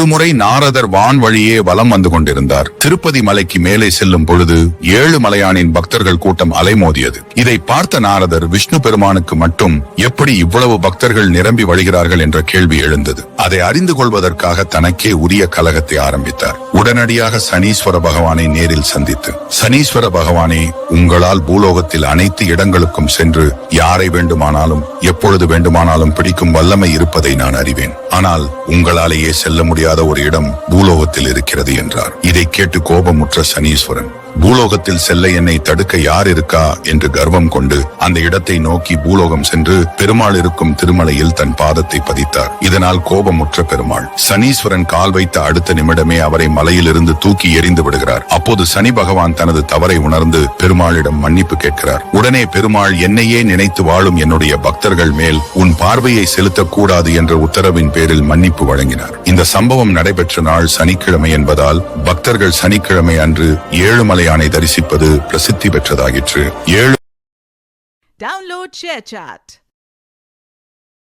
ஒருமுறை நாரதர் வான் வழியே வலம் வந்து கொண்டிருந்தார். திருப்பதி மலைக்கு மேலே செல்லும் பொழுது 7 மலையானின் பக்தர்கள் கூட்டம் அலைமோதியது. இதை பார்த்த நாரதர் விஷ்ணு பெருமானுக்கு மட்டும் எப்படி இவ்வளவு பக்தர்கள் நிரம்பி வழிகிறார்கள் என்ற கேள்வி எழுந்தது. அதை அறிந்து கொள்வதற்காக தனக்கே உரிய கலகத்தை ஆரம்பித்தார். உடனடியாக சனீஸ்வர பகவானை நேரில் சந்தித்து, சனீஸ்வர பகவானே, உங்களால் பூலோகத்தில் அனைத்து இடங்களுக்கும் சென்று யாரை வேண்டுமானாலும் எப்பொழுது வேண்டுமானாலும் பிடிக்கும் வல்லமை இருப்பதை நான் அறிவேன். ஆனால் உங்களாலேயே செல்ல முடியாத ஒரு இடம் பூலோகத்தில் இருக்கிறது என்றார். இதை கேட்டு கோபமுற்ற சனீஸ்வரன், பூலோகத்தில் செல்ல என்னை தடுக்க யார் இருக்கா என்று கர்வம் கொண்டு அந்த இடத்தை நோக்கி பூலோகம் சென்று பெருமாள் இருக்கும் திருமலையில் தன் பாதத்தை பதித்தார். இதனால் கோபமுற்ற பெருமாள் சனீஸ்வரன் கால் வைத்த அடுத்த நிமிடமே அவரை மலையிலிருந்து தூக்கி எறிந்து விடுகிறார். அப்போது சனி பகவான் தனது தவறை உணர்ந்து பெருமாளிடம் மன்னிப்பு கேட்கிறார். உடனே பெருமாள், என்னையே நினைத்து வாழும் என்னுடைய பக்தர்கள் மேல் உன் பார்வையை செலுத்தக்கூடாது என்ற உத்தரவின் பேரில் மன்னிப்பு வழங்கினார். இந்த சம்பவம் நடைபெற்ற நாள் சனிக்கிழமை என்பதால் பக்தர்கள் சனிக்கிழமை அன்று 7 மலையானை தரிசிப்பது பிரசித்தி பெற்றதாகிற்று. Download ShareChat.